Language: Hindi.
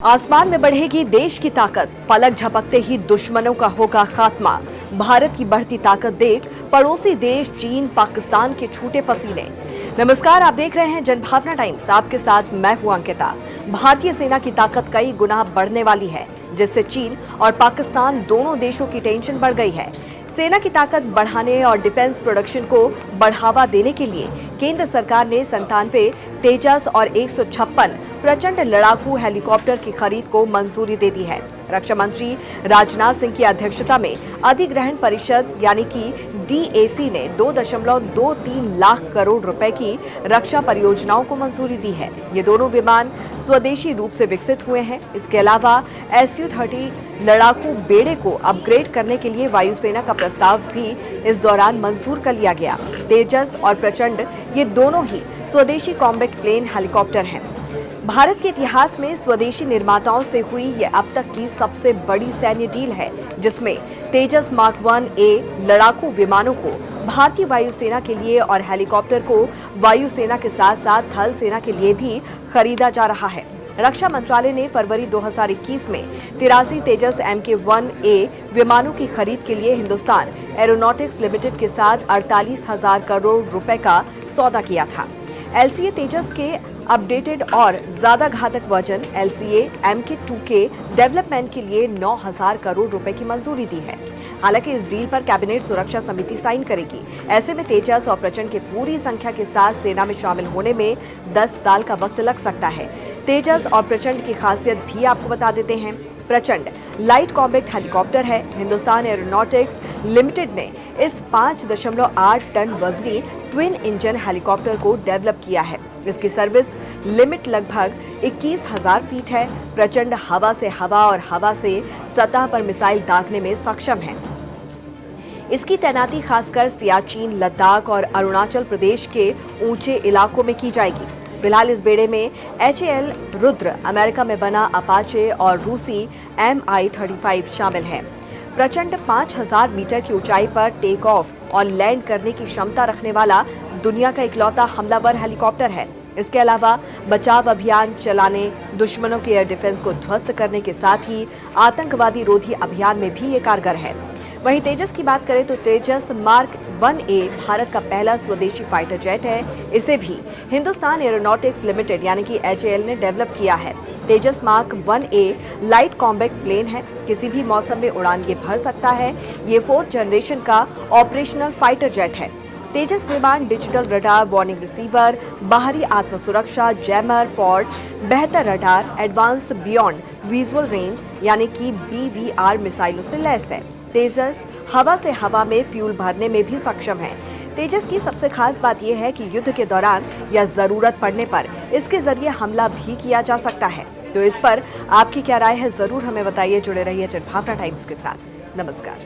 आसमान में बढ़ेगी देश की ताकत, पलक झपकते ही दुश्मनों का होगा खात्मा। भारत की बढ़ती ताकत देख पड़ोसी देश चीन पाकिस्तान के छूटे पसीने। नमस्कार, आप देख रहे हैं जनभावना टाइम्स। आपके साथ मैं हूं अंकिता। भारतीय सेना की ताकत कई गुना बढ़ने वाली है, जिससे चीन और पाकिस्तान दोनों देशों की टेंशन बढ़ गई है। सेना की ताकत बढ़ाने और डिफेंस प्रोडक्शन को बढ़ावा देने के लिए केंद्र सरकार ने 97 तेजस और 156 प्रचंड लड़ाकू हेलीकॉप्टर की खरीद को मंजूरी दे दी है। रक्षा मंत्री राजनाथ सिंह की अध्यक्षता में अधिग्रहण परिषद यानी कि DAC ने 2.23 लाख करोड़ रुपए की रक्षा परियोजनाओं को मंजूरी दी है। ये दोनों विमान स्वदेशी रूप से विकसित हुए हैं। इसके अलावा Su-30 लड़ाकू बेड़े को अपग्रेड करने के लिए वायुसेना का प्रस्ताव भी इस दौरान मंजूर कर लिया गया। तेजस और प्रचंड ये दोनों ही स्वदेशी कॉम्बैट प्लेन हेलीकॉप्टर हैं। भारत के इतिहास में स्वदेशी निर्माताओं से हुई ये अब तक की सबसे बड़ी सैन्य डील है, जिसमें तेजस मार्क 1A लड़ाकू विमानों को भारतीय वायुसेना के लिए और हेलीकॉप्टर को वायुसेना के साथ साथ थल सेना के लिए भी खरीदा जा रहा है। रक्षा मंत्रालय ने फरवरी 2021 में 83 तेजस Mk-1A विमानों की खरीद के लिए हिंदुस्तान एरोनॉटिक्स लिमिटेड के साथ 48,000 करोड़ रुपए का सौदा किया था। LCA तेजस के अपडेटेड और ज्यादा घातक वर्जन LCA Mk-2K डेवलपमेंट के लिए 9,000 करोड़ रुपए की मंजूरी दी है। हालांकि इस डील पर कैबिनेट सुरक्षा समिति साइन करेगी। ऐसे में तेजस और प्रचंड की पूरी संख्या के साथ सेना में शामिल होने में 10 साल का वक्त लग सकता है। तेजस और प्रचंड की खासियत भी आपको बता देते हैं। प्रचंड लाइट कॉम्बैक्ट हेलीकॉप्टर है। हिंदुस्तान एरोनॉटिक्स लिमिटेड ने इस 5.8 टन वजनी ट्विन इंजन हेलीकॉप्टर को डेवलप किया है। इसकी सर्विस लिमिट लगभग 21,000 फीट है। प्रचंड हवा से हवा और हवा से सतह पर मिसाइल दागने में सक्षम है। इसकी तैनाती खासकर सियाचिन, लद्दाख और अरुणाचल प्रदेश के ऊंचे इलाकों में की जाएगी। फिलहाल इस बेड़े में HAL रुद्र, अमेरिका में बना अपाचे और रूसी Mi-35 शामिल है। प्रचंड 5,000 मीटर की ऊंचाई पर टेक ऑफ और लैंड करने की क्षमता रखने वाला दुनिया का इकलौता हमलावर हेलीकॉप्टर है। इसके अलावा बचाव अभियान चलाने, दुश्मनों के एयर डिफेंस को ध्वस्त करने के साथ ही आतंकवादी रोधी अभियान में भी ये कारगर है। वहीं तेजस की बात करें तो तेजस मार्क 1A भारत का पहला स्वदेशी फाइटर जेट है। इसे भी हिंदुस्तान एरोनॉटिक्स लिमिटेड यानी कि HAL ने डेवलप किया है। Tejas mark 1A light combat plane है। किसी भी मौसम में उड़ान ये भर सकता है। ये 4th जनरेशन का ऑपरेशनल फाइटर जेट है। तेजस विमान डिजिटल रडार, वार्निंग रिसीवर, बाहरी आत्मसुरक्षा, जैमर, पॉड, बेहतर radar, advance beyond visual range यानी कि BVR मिसाइलों से लैस है। तेजस हवा से हवा में फ्यूल भरने में भी सक्षम है। तेजस की सबसे खास बात यह है कि युद्ध के दौरान या जरूरत पड़ने पर इसके जरिए हमला भी किया जा सकता है। तो इस पर आपकी क्या राय है, जरूर हमें बताइए। जुड़े रहिए जनभावना टाइम्स के साथ। नमस्कार।